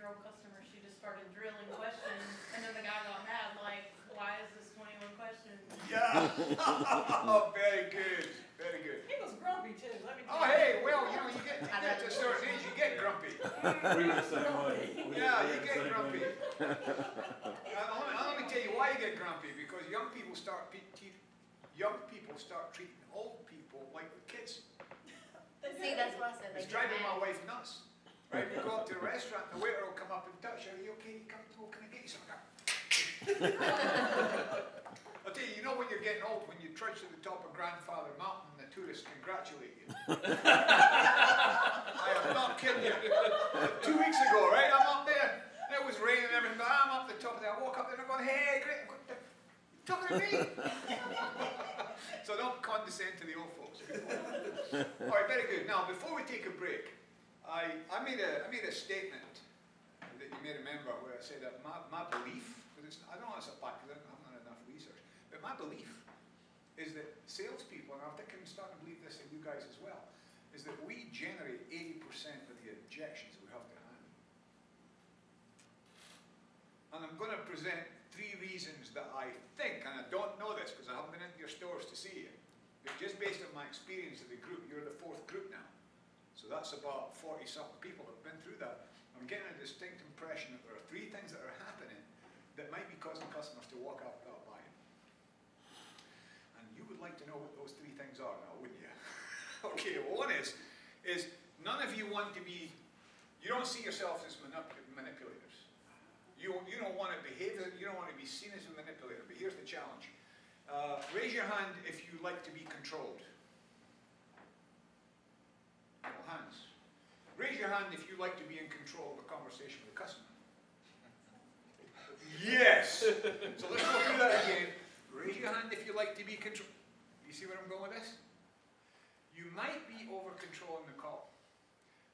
20-year-old customer, she just started drilling questions, and then the guy got mad, like, why is this 21 questions? Yeah! Oh, very good, very good. He was grumpy too, let me tell Oh, you. hey, well, you know, you get to a certain age, you get grumpy. We were the same way. Yeah, you get grumpy. Let me tell you why you get grumpy, because young people start treating old people like kids. See, that's what I said. It's driving my wife nuts. Right, we go up to a restaurant, the waiter will come up and touch her. Are you okay? Come to, can I get you something? I'll tell you, you know when you're getting old, when you trudge to the top of Grandfather Mountain and the tourists congratulate you. I am not kidding you. 2 weeks ago, right, I'm up there, and it was raining and everything, but I'm up the top of there. I walk up there and I'm going, hey, great, talking to me. So don't condescend to the old folks. All right, very good. Now, before we take a break, I made a statement that you may remember where I said that my belief, because I don't know it's a fact because I haven't done enough research, but my belief is that salespeople, and I think I'm starting to believe this in you guys as well, is that we generate 80% of the objections we have to handle. And I'm going to present 3 reasons that I think, and I don't know this because I haven't been into your stores to see it, but just based on my experience of the group, you're the 4th group now. So that's about 40-something people that have been through that. I'm getting a distinct impression that there are 3 things that are happening that might be causing customers to walk out without buying. And you would like to know what those 3 things are now, wouldn't you? Okay, well, one is none of you want to be, you don't see yourselves as manipulators. You don't want to behave, you don't want to be seen as a manipulator, but here's the challenge. Raise your hand if you like to be controlled. No hands. Raise your hand if you like to be in control of a conversation with a customer. Yes! So let's go through that again. Raise your hand if you like to be controlled. You see where I'm going with this? You might be over-controlling the call.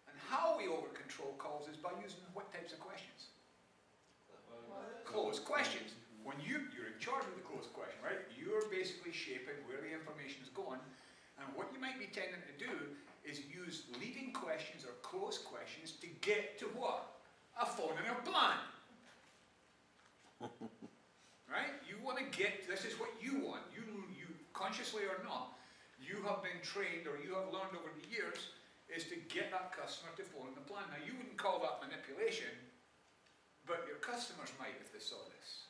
And how we over-control calls is by using what types of questions? Closed questions. When you're in charge of the closed question, right? You're basically shaping where the information is going. And what you might be tending to do is use leading questions or closed questions to get to what? A phone and a plan. Right? You want to get, this is what you want. You consciously or not, you have been trained or you have learned over the years is to get that customer to phone and the plan. Now you wouldn't call that manipulation, but your customers might if they saw this.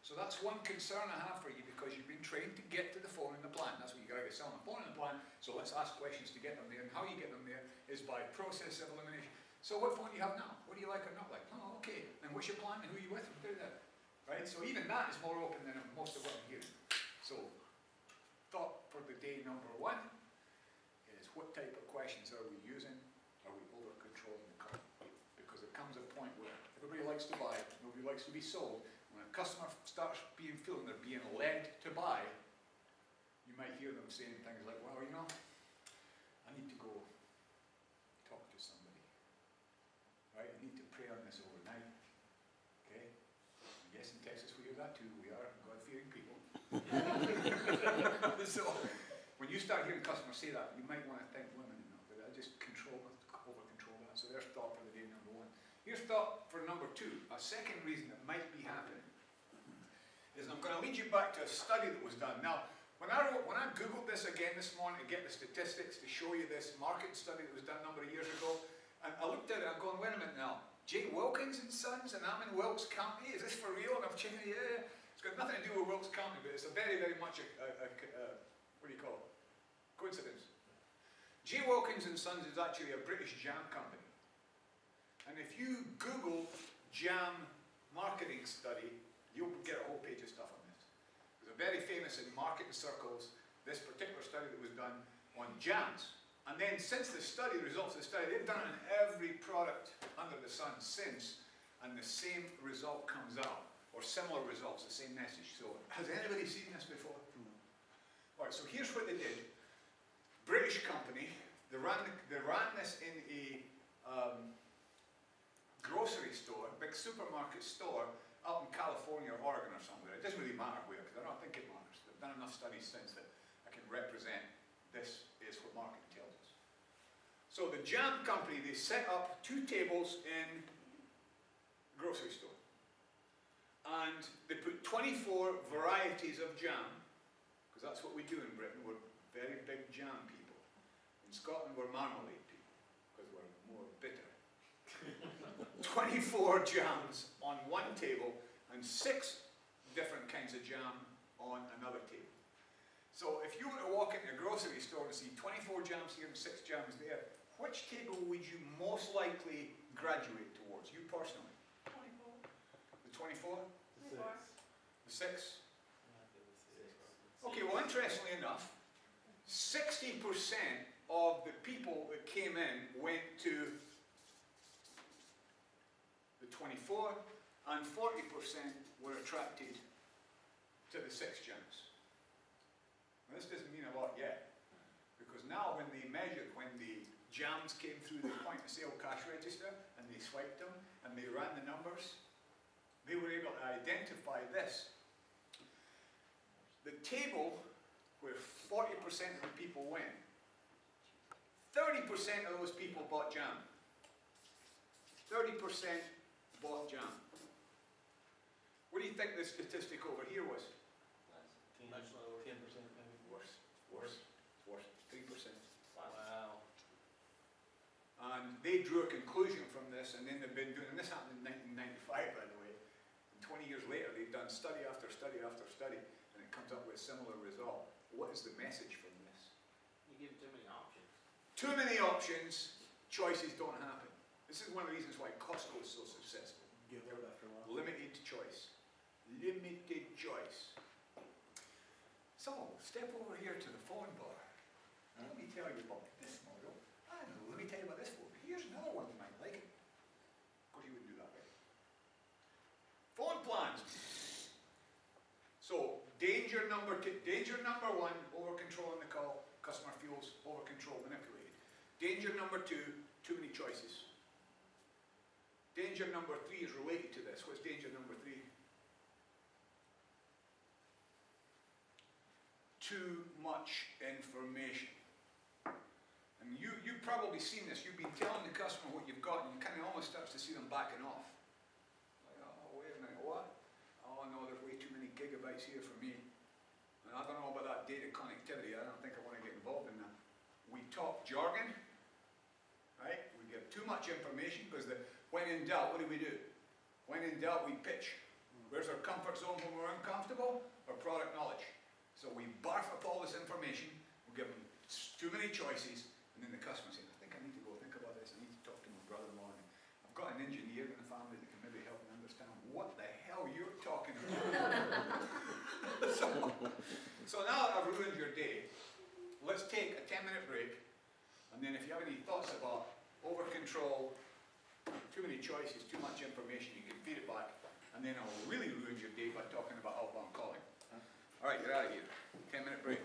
So that's one concern I have for you because you've been trained to get to the phone and the plan. That's what you got to get selling, the phone and the plan. So let's ask questions to get them there. And how you get them there is by process of elimination. So what phone do you have now? What do you like or not like? Oh, okay. And what's your plan and who are you with? Do that. Right? So even that is more open than most of what I'm hearing. So thought for the day number 1 is what type of questions are we using? Are we over controlling the call? Because it comes a point where everybody likes to buy, nobody likes to be sold. When a customer starts feeling they're being led to buy, you might hear them saying things like, well, you know, I need to go talk to somebody. Right? I need to pray on this overnight. Okay? I guess in Texas we hear that too. We are God-fearing people. So, when you start hearing customers say that, you might want to think, women, but I just over-control that. So there's thought for the day number 1. Here's thought for number 2. A second reason that might be happening is I'm going to lead you back to a study that was done. Now, when I Googled this again this morning to get the statistics to show you this market study that was done a number of years ago, and I looked at it, I'm going, wait a minute now, J. Wilkins and Sons, and I'm in Wilkes County, is this for real? And I'm checking, yeah, it's got nothing to do with Wilkes County, but it's a very, very much what do you call it? Coincidence. J. Wilkins and Sons is actually a British jam company. And if you Google jam marketing study, you'll get a whole page of stuff on this. It's very famous in marketing circles, this particular study that was done on jams. And then since the study, the results of the study, they've done it on every product under the sun since, and the same result comes out, or similar results, the same message. So has anybody seen this before? All right, so here's what they did. British company, they ran this in a grocery store, big supermarket store, out in California or Oregon or somewhere. It doesn't really matter where, because I don't think it matters. They've done enough studies since that I can represent this is what marketing tells us. So the jam company, they set up 2 tables in grocery store. And they put 24 varieties of jam, because that's what we do in Britain. We're very big jam people. In Scotland, we're marmalade people, because we're more bitter. 24 jams on one table and 6 different kinds of jam on another table. So if you were to walk into a grocery store and see 24 jams here and 6 jams there, which table would you most likely graduate towards, you personally? 24. The 24? Six. The 6? Okay, well, interestingly enough, 60% of the people that came in went to the 24, and 40% were attracted to the 6 jams. Now, this doesn't mean a lot yet, because now when they measured, when the jams came through the point of sale cash register, and they swiped them, and they ran the numbers, they were able to identify this. The table where 40% of the people went, 30% of those people bought jam. 30% bought jam. What do you think the statistic over here was? Much lower. 10% maybe. Worse. Worse. Worse. 3%. Wow. And they drew a conclusion from this, and then they've been doing, and this happened in 1995, by the way, and 20 years later they've done study after study after study, and it comes up with a similar result. What is the message from this? You give too many options. Too many options, choices don't happen. This is one of the reasons why Costco is so successful. Give up after a while. Limited choice. Limited choice. So, step over here to the phone bar. Let me tell you about this model. I don't know, let me tell you about this one. Here's another one you might like. Of course, you wouldn't do that, right? Phone plans. So, danger number 1, over controlling the call. Customer feels over control, manipulated. Danger number 2, too many choices. Danger number 3 is related to this. What's danger number 3? Too much information. And you've probably seen this. You've been telling the customer what you've got, and you kind of almost starts to see them backing off. Like, oh, wait a minute, what? Oh no, there's way too many gigabytes here for me. And I don't know about that data connectivity. I don't think I want to get involved in that. We talk jargon, right? We give too much information because when in doubt, what do? When in doubt, we pitch. Where's our comfort zone when we're uncomfortable? Our product knowledge. So we barf up all this information, we give them too many choices, and then the customer says, I think I need to go think about this, I need to talk to my brother-in-law. I've got an engineer in the family that can maybe help me understand what the hell you're talking about. so now that I've ruined your day, let's take a 10-minute break, and then if you have any thoughts about over-control, too many choices, too much information, you can feed it back, and then I'll really ruin your day by talking about outbound calling. All right, you're out of here. 10-minute break.